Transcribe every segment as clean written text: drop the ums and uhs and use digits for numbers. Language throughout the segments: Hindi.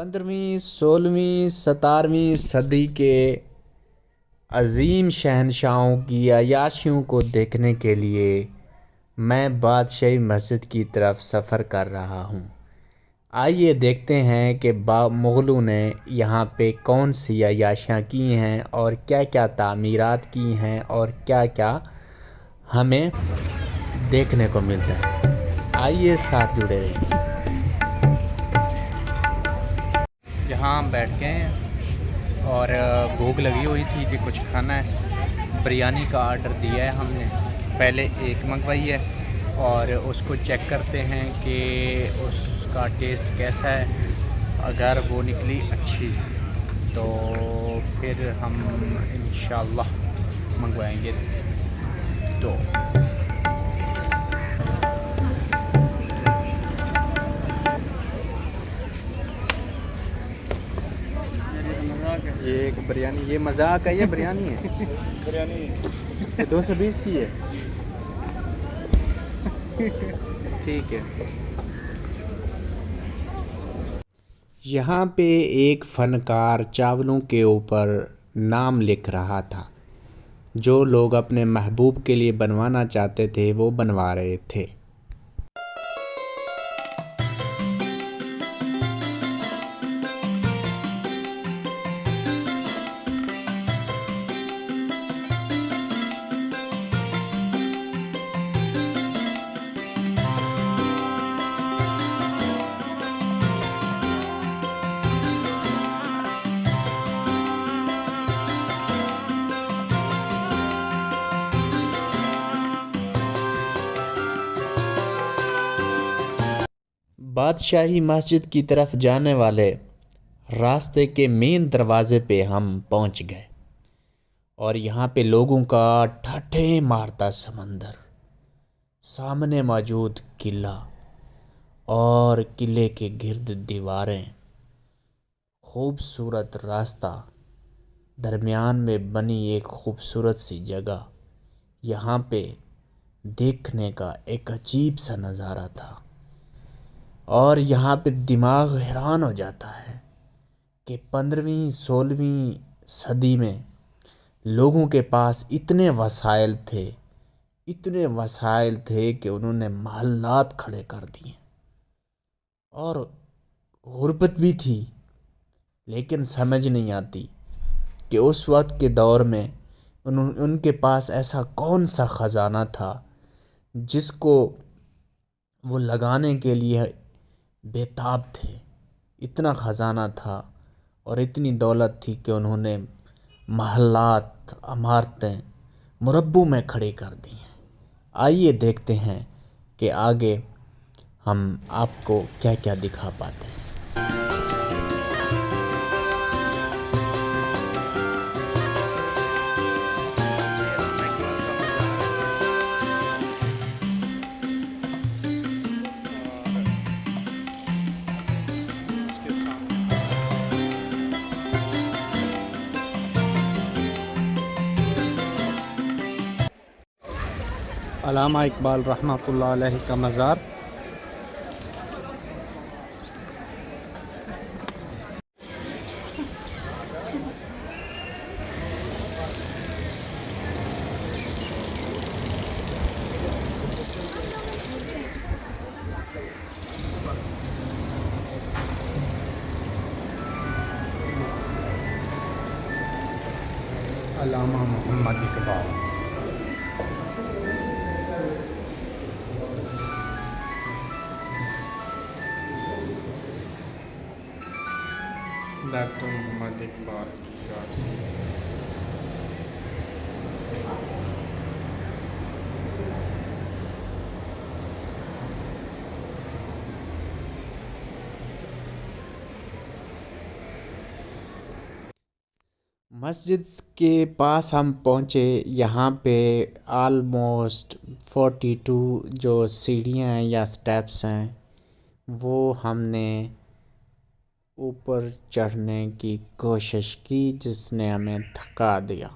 15वीं 16वीं 17वीं सदी के अज़ीम शहंशाहों की अय्याशियों को देखने के लिए मैं बादशाही मस्जिद की तरफ सफ़र कर रहा हूँ। आइए देखते हैं कि मुग़लों ने यहाँ पे कौन सी अय्याशियाँ की हैं और क्या क्या तामीरात की हैं और क्या क्या हमें देखने को मिलता है। आइए साथ जुड़े रहिए। यहाँ हम बैठ गए हैं और भूख लगी हुई थी कि कुछ खाना है। बिरयानी का आर्डर दिया है हमने, पहले एक मंगवाई है और उसको चेक करते हैं कि उसका टेस्ट कैसा है। अगर वो निकली अच्छी तो फिर हम इंशाल्लाह मंगवाएंगे। तो ये एक बिरयानी, ये मजाक है, ये बिरयानी है। बिरयानी ये 220 की है। ठीक है। यहाँ पे एक फ़नकार चावलों के ऊपर नाम लिख रहा था। जो लोग अपने महबूब के लिए बनवाना चाहते थे वो बनवा रहे थे। बादशाही मस्जिद की तरफ जाने वाले रास्ते के मेन दरवाज़े पे हम पहुंच गए और यहाँ पे लोगों का ठट्ठे मारता समंदर, सामने मौजूद किला और किले के गिर्द दीवारें, खूबसूरत रास्ता, दरमियान में बनी एक खूबसूरत सी जगह। यहाँ पे देखने का एक अजीब सा नज़ारा था और यहाँ पे दिमाग हैरान हो जाता है कि 15वीं 16वीं सदी में लोगों के पास इतने वसाइल थे कि उन्होंने महल्लात खड़े कर दिए और गुर्बत भी थी। लेकिन समझ नहीं आती कि उस वक्त के दौर में उनके पास ऐसा कौन सा ख़जाना था जिसको वो लगाने के लिए बेताब थे। इतना ख़जाना था और इतनी दौलत थी कि उन्होंने महल्लात, इमारतें मुरब्बों में खड़े कर दी हैं। आइए देखते हैं कि आगे हम आपको क्या क्या दिखा पाते हैं। अल्लामा इकबाल रहमतुल्लाह अलैहि का मज़ार। अल्लामा मोहम्मद इकबाल। डॉक्टर मोहम्मद इकबाल की राशि। मस्जिद के पास हम पहुँचे। यहाँ पे आलमोस्ट 42 जो सीढ़ियाँ हैं या स्टेप्स हैं वो हमने ऊपर चढ़ने की कोशिश की, जिसने हमें थका दिया।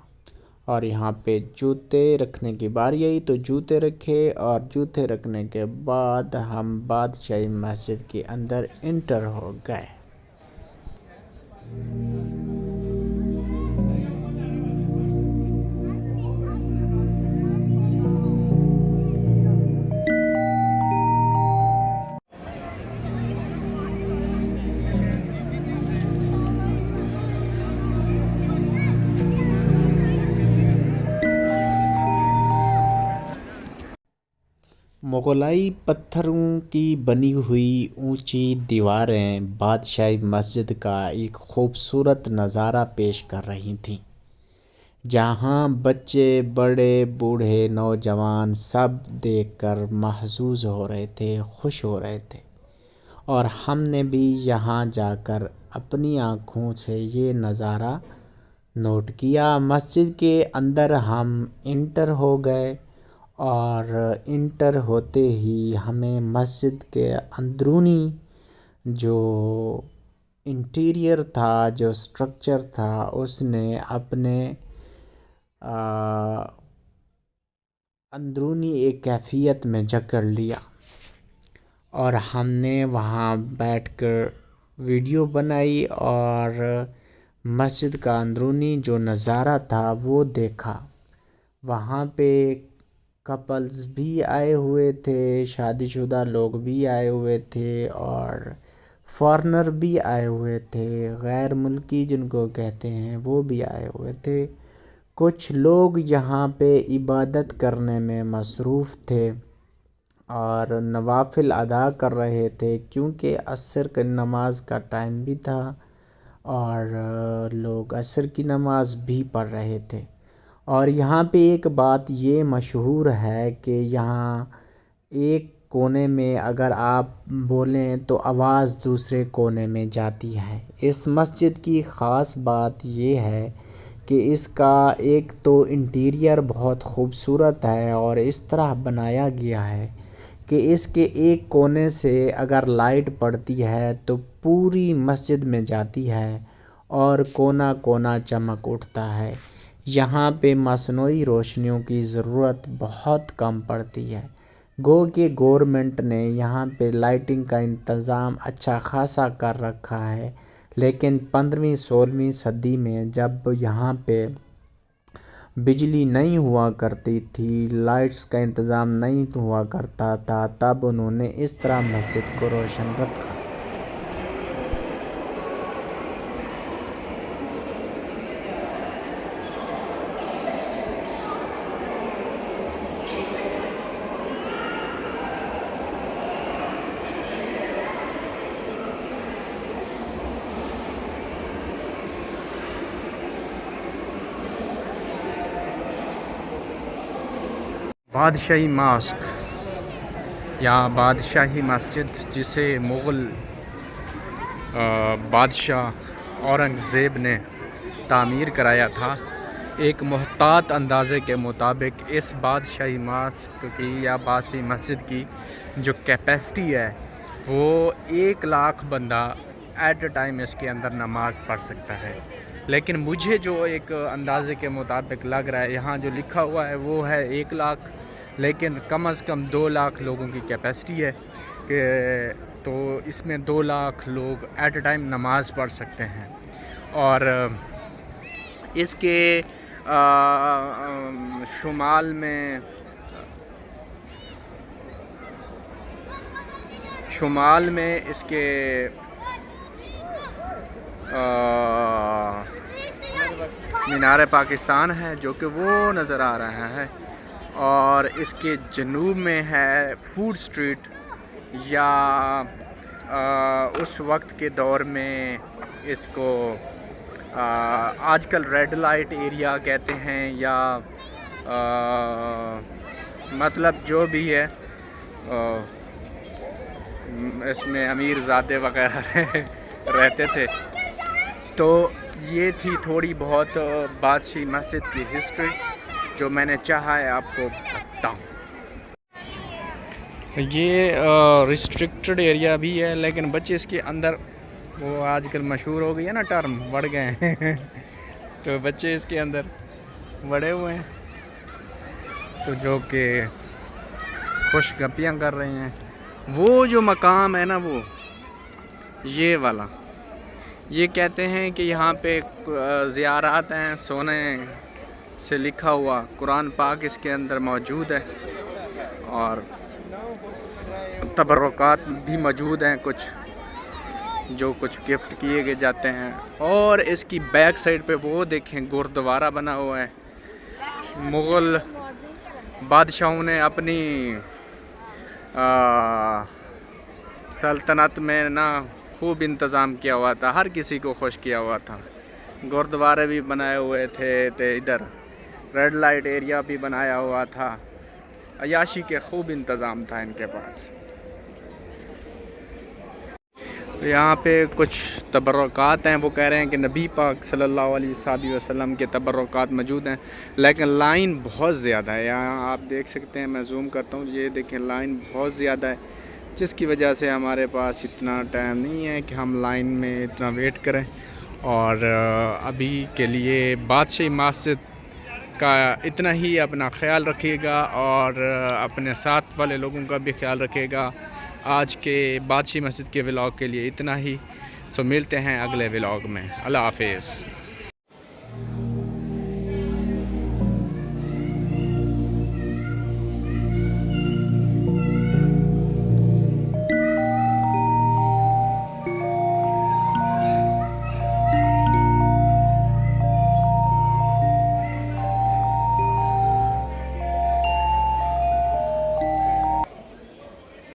और यहाँ पे जूते रखने की बारी आई तो जूते रखे और जूते रखने के बाद हम बादशाही मस्जिद के अंदर इंटर हो गए। मुगलाई पत्थरों की बनी हुई ऊंची दीवारें बादशाही मस्जिद का एक खूबसूरत नज़ारा पेश कर रही थीं, जहां बच्चे, बड़े, बूढ़े, नौजवान सब देखकर महजूज हो रहे थे, खुश हो रहे थे। और हमने भी यहां जाकर अपनी आँखों से ये नज़ारा नोट किया। मस्जिद के अंदर हम इंटर हो गए और इंटर होते ही हमें मस्जिद के अंदरूनी जो इंटीरियर था, जो स्ट्रक्चर था, उसने अपने अंदरूनी एक कैफियत में जकड़ लिया और हमने वहाँ बैठकर वीडियो बनाई और मस्जिद का अंदरूनी जो नज़ारा था वो देखा। वहाँ पे कपल्स भी आए हुए थे, शादीशुदा लोग भी आए हुए थे और फॉरेनर भी आए हुए थे, गैर मुल्की जिनको कहते हैं वो भी आए हुए थे। कुछ लोग यहाँ पे इबादत करने में मसरूफ़ थे और नवाफिल अदा कर रहे थे, क्योंकि असर की नमाज का टाइम भी था और लोग असर की नमाज भी पढ़ रहे थे। और यहाँ पे एक बात ये मशहूर है कि यहाँ एक कोने में अगर आप बोलें तो आवाज़ दूसरे कोने में जाती है। इस मस्जिद की ख़ास बात ये है कि इसका एक तो इंटीरियर बहुत खूबसूरत है और इस तरह बनाया गया है कि इसके एक कोने से अगर लाइट पड़ती है तो पूरी मस्जिद में जाती है और कोना कोना चमक उठता है। यहाँ पे मसनूई रोशनियों की ज़रूरत बहुत कम पड़ती है। गो कि गवर्नमेंट ने यहाँ पे लाइटिंग का इंतज़ाम अच्छा खासा कर रखा है, लेकिन 15वीं-16वीं सदी में जब यहाँ पे बिजली नहीं हुआ करती थी, लाइट्स का इंतज़ाम नहीं हुआ करता था, तब उन्होंने इस तरह मस्जिद को रोशन रखा। बादशाही मास्क या बादशाही मस्जिद, जिसे मुग़ल बादशाह औरंगज़ेब ने तामीर कराया था, एक मुहतात अंदाज़े के मुताबिक इस बादशाही मास्क की या बादशाही मस्जिद की जो कैपेसिटी है वो 1 लाख बंदा एट अ टाइम इसके अंदर नमाज़ पढ़ सकता है। लेकिन मुझे जो एक अंदाज़े के मुताबिक लग रहा है, यहाँ जो लिखा हुआ है वो है 1 लाख, लेकिन कम से कम 2 लाख लोगों की कैपेसिटी है कि तो इसमें 2 लाख लोग एट अ टाइम नमाज़ पढ़ सकते हैं। और इसके शुमाल में इसके मीनार पाकिस्तान है जो कि वो नज़र आ रहा है, और इसके जनूब में है फूड स्ट्रीट, या उस वक्त के दौर में इसको आजकल रेड लाइट एरिया कहते हैं, या मतलब जो भी है, इसमें अमीर ज़ादे वगैरह रहते थे। तो ये थी थोड़ी बहुत बादशाही मस्जिद की हिस्ट्री जो मैंने चाहा है आपको बताऊं। ये रिस्ट्रिक्टेड एरिया भी है, लेकिन बच्चे इसके अंदर, वो आजकल मशहूर हो गई है ना टर्म, बढ़ गए हैं तो बच्चे इसके अंदर बड़े हुए हैं, तो जो कि खुश गप्पियाँ कर रहे हैं। वो जो मकाम है ना, वो ये वाला, ये कहते हैं कि यहाँ पे ज़ियारात हैं, सोने से लिखा हुआ कुरान पाक इसके अंदर मौजूद है और तबर्रुकात भी मौजूद हैं, कुछ जो कुछ गिफ्ट किए गए जाते हैं। और इसकी बैक साइड पे वो देखें गुरुद्वारा बना हुआ है। मुग़ल बादशाहों ने अपनी सल्तनत में ना खूब इंतज़ाम किया हुआ था, हर किसी को खुश किया हुआ था। गुरुद्वारे भी बनाए हुए थे, तो इधर रेड लाइट एरिया भी बनाया हुआ था। अयाशी के खूब इंतज़ाम था इनके पास। यहाँ पे कुछ तबर्रुकात हैं, वो कह रहे हैं कि नबी पाक सल्लल्लाहु अलैहि वसल्लम के तबर्रुकात मौजूद हैं, लेकिन लाइन बहुत ज़्यादा है। यहाँ आप देख सकते हैं, मैं जूम करता हूँ, ये देखें लाइन बहुत ज़्यादा है, जिसकी वजह से हमारे पास इतना टाइम नहीं है कि हम लाइन में इतना वेट करें। और अभी के लिए बादशाही मस्जिद का इतना ही। अपना ख्याल रखिएगा और अपने साथ वाले लोगों का भी ख्याल रखिएगा। आज के बादशाही मस्जिद के व्लॉग के लिए इतना ही। सो मिलते हैं अगले व्लॉग में। अल्लाह हाफिज़।